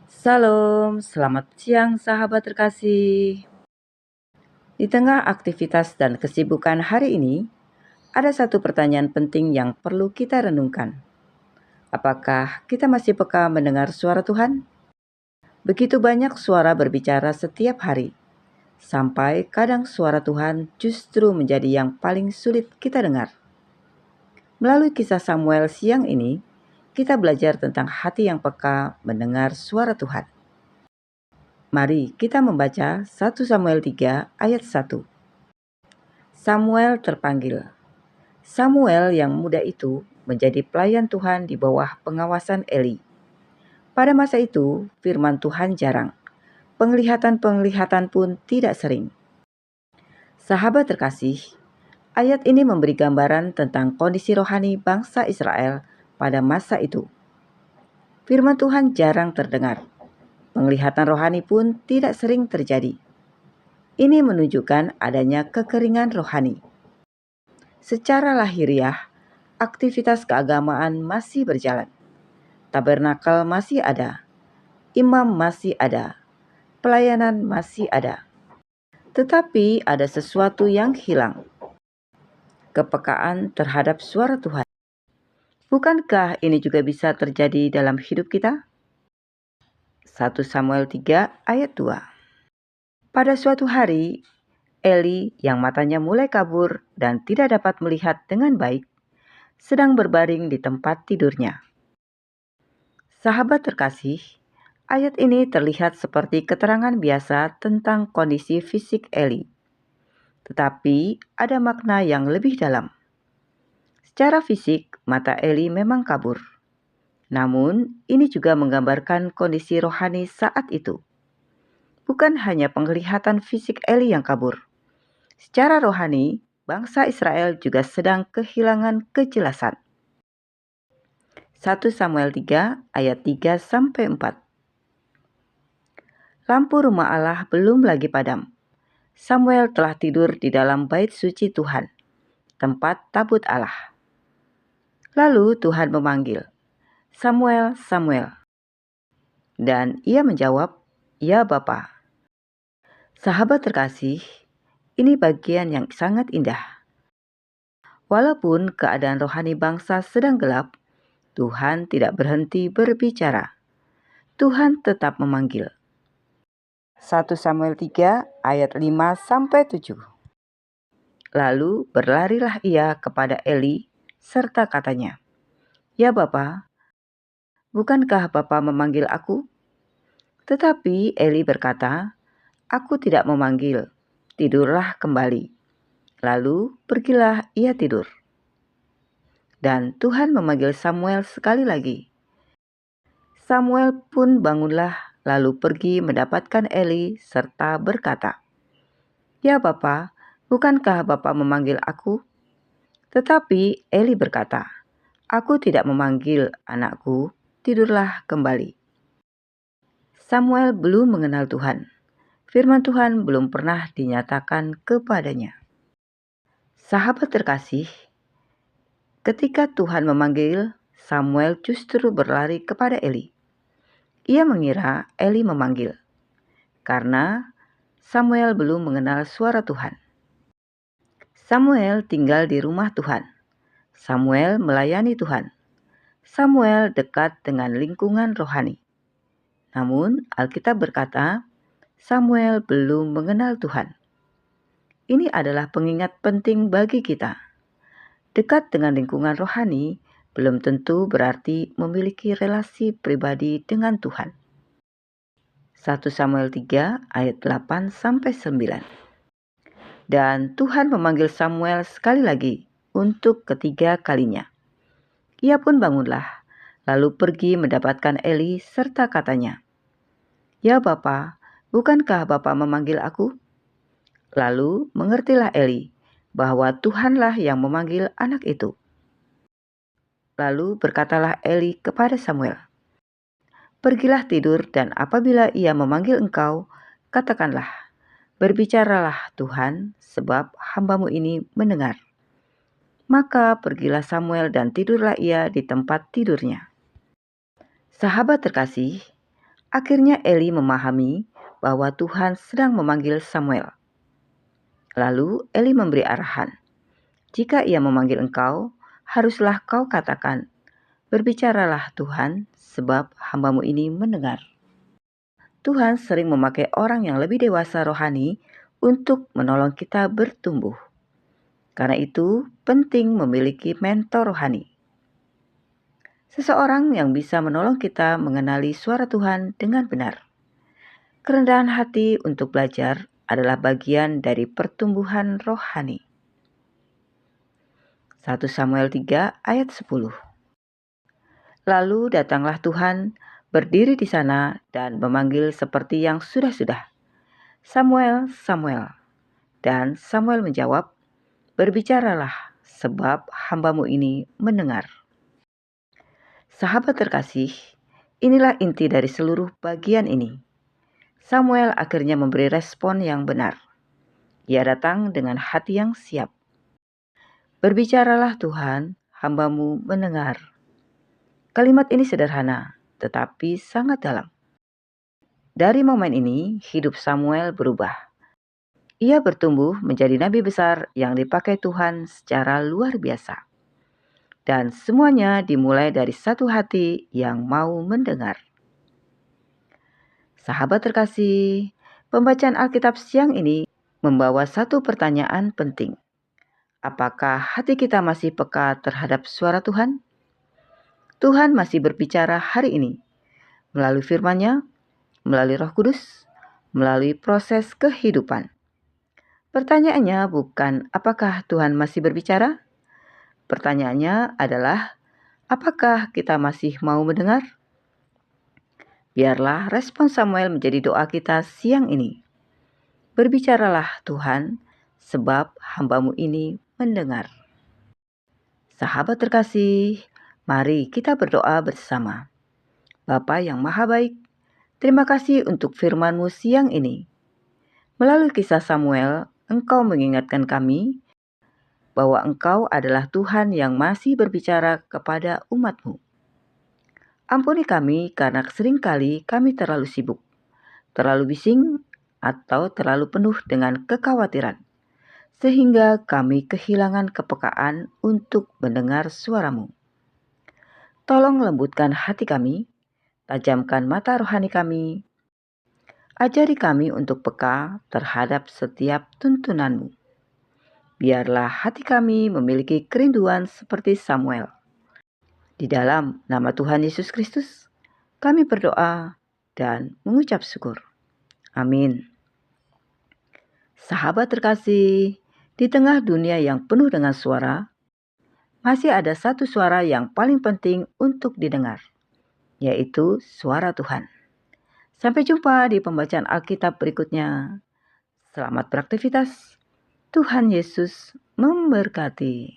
Salam, selamat siang sahabat terkasih. Di tengah aktivitas dan kesibukan hari ini, ada satu pertanyaan penting yang perlu kita renungkan. Apakah kita masih peka mendengar suara Tuhan? Begitu banyak suara berbicara setiap hari, sampai kadang suara Tuhan justru menjadi yang paling sulit kita dengar. Melalui kisah Samuel siang ini, kita belajar tentang hati yang peka mendengar suara Tuhan. Mari kita membaca 1 Samuel 3 ayat 1. Samuel terpanggil. Samuel yang muda itu menjadi pelayan Tuhan di bawah pengawasan Eli. Pada masa itu, firman Tuhan jarang. Penglihatan-penglihatan pun tidak sering. Sahabat terkasih, ayat ini memberi gambaran tentang kondisi rohani bangsa Israel pada masa itu. Firman Tuhan jarang terdengar. Penglihatan rohani pun tidak sering terjadi. Ini menunjukkan adanya kekeringan rohani. Secara lahiriah, aktivitas keagamaan masih berjalan. Tabernakel masih ada. Imam masih ada. Pelayanan masih ada. Tetapi ada sesuatu yang hilang. Kepekaan terhadap suara Tuhan. Bukankah ini juga bisa terjadi dalam hidup kita? 1 Samuel 3 ayat 2. Pada suatu hari, Eli yang matanya mulai kabur dan tidak dapat melihat dengan baik, sedang berbaring di tempat tidurnya. Sahabat terkasih, ayat ini terlihat seperti keterangan biasa tentang kondisi fisik Eli. Tetapi ada makna yang lebih dalam. Secara fisik, mata Eli memang kabur. Namun, ini juga menggambarkan kondisi rohani saat itu. Bukan hanya penglihatan fisik Eli yang kabur. Secara rohani, bangsa Israel juga sedang kehilangan kejelasan. 1 Samuel 3 ayat 3-4. Lampu rumah Allah belum lagi padam. Samuel telah tidur di dalam bait suci Tuhan, tempat tabut Allah. Lalu Tuhan memanggil, "Samuel, Samuel." Dan ia menjawab, "Ya Bapa." Sahabat terkasih, ini bagian yang sangat indah. Walaupun keadaan rohani bangsa sedang gelap, Tuhan tidak berhenti berbicara. Tuhan tetap memanggil. 1 Samuel 3 ayat 5-7. Lalu berlarilah ia kepada Eli serta katanya, "Ya Bapa, bukankah Bapa memanggil aku?" Tetapi Eli berkata, "Aku tidak memanggil, tidurlah kembali." Lalu pergilah ia tidur. Dan Tuhan memanggil Samuel sekali lagi. Samuel pun bangunlah lalu pergi mendapatkan Eli serta berkata, "Ya Bapa, bukankah Bapa memanggil aku?" Tetapi Eli berkata, "Aku tidak memanggil, anakku, tidurlah kembali." Samuel belum mengenal Tuhan. Firman Tuhan belum pernah dinyatakan kepadanya. Sahabat terkasih, ketika Tuhan memanggil, Samuel justru berlari kepada Eli. Ia mengira Eli memanggil, karena Samuel belum mengenal suara Tuhan. Samuel tinggal di rumah Tuhan. Samuel melayani Tuhan. Samuel dekat dengan lingkungan rohani. Namun, Alkitab berkata, Samuel belum mengenal Tuhan. Ini adalah pengingat penting bagi kita. Dekat dengan lingkungan rohani belum tentu berarti memiliki relasi pribadi dengan Tuhan. 1 Samuel 3 ayat 8-9. Dan Tuhan memanggil Samuel sekali lagi untuk ketiga kalinya. Ia pun bangunlah, lalu pergi mendapatkan Eli serta katanya, "Ya Bapa, bukankah Bapa memanggil aku?" Lalu mengertilah Eli bahwa Tuhanlah yang memanggil anak itu. Lalu berkatalah Eli kepada Samuel, "Pergilah tidur dan apabila ia memanggil engkau, katakanlah, berbicaralah Tuhan, sebab hambamu ini mendengar." Maka pergilah Samuel dan tidurlah ia di tempat tidurnya. Sahabat terkasih, Akhirnya Eli memahami bahwa Tuhan sedang memanggil Samuel. Lalu Eli memberi arahan, "Jika ia memanggil engkau, haruslah kau katakan, 'Berbicaralah Tuhan, sebab hamba-Mu ini mendengar.'" Tuhan sering memakai orang yang lebih dewasa rohani untuk menolong kita bertumbuh. Karena itu, penting memiliki mentor rohani. Seseorang yang bisa menolong kita mengenali suara Tuhan dengan benar. Kerendahan hati untuk belajar adalah bagian dari pertumbuhan rohani. 1 Samuel 3 ayat 10. Lalu datanglah Tuhan, berdiri di sana dan memanggil seperti yang sudah-sudah, "Samuel, Samuel." Dan Samuel menjawab, "Berbicaralah, sebab hamba-Mu ini mendengar." Sahabat terkasih, inilah inti dari seluruh bagian ini. Samuel akhirnya memberi respon yang benar. Ia datang dengan hati yang siap. "Berbicaralah Tuhan, hamba-Mu mendengar." Kalimat ini sederhana, tetapi sangat dalam. Dari momen ini, hidup Samuel berubah. Ia bertumbuh menjadi nabi besar yang dipakai Tuhan secara luar biasa. Dan semuanya dimulai dari satu hati yang mau mendengar. Sahabat terkasih, pembacaan Alkitab siang ini membawa satu pertanyaan penting. Apakah hati kita masih peka terhadap suara Tuhan? Tuhan masih berbicara hari ini, melalui firman-Nya, melalui Roh Kudus, melalui proses kehidupan. Pertanyaannya bukan apakah Tuhan masih berbicara? Pertanyaannya adalah, apakah kita masih mau mendengar? Biarlah respon Samuel menjadi doa kita siang ini. Berbicaralah Tuhan, sebab hamba-Mu ini mendengar. Sahabat terkasih, mari kita berdoa bersama. Bapa yang Maha Baik, terima kasih untuk firman-Mu siang ini. Melalui kisah Samuel, Engkau mengingatkan kami bahwa Engkau adalah Tuhan yang masih berbicara kepada umat-Mu. Ampuni kami karena seringkali kami terlalu sibuk, terlalu bising, atau terlalu penuh dengan kekhawatiran, sehingga kami kehilangan kepekaan untuk mendengar suara-Mu. Tolong lembutkan hati kami, tajamkan mata rohani kami, ajari kami untuk peka terhadap setiap tuntunan-Mu. Biarlah hati kami memiliki kerinduan seperti Samuel. Di dalam nama Tuhan Yesus Kristus, kami berdoa dan mengucap syukur. Amin. Sahabat terkasih, di tengah dunia yang penuh dengan suara, masih ada satu suara yang paling penting untuk didengar, yaitu suara Tuhan. Sampai jumpa di pembacaan Alkitab berikutnya. Selamat beraktivitas. Tuhan Yesus memberkati.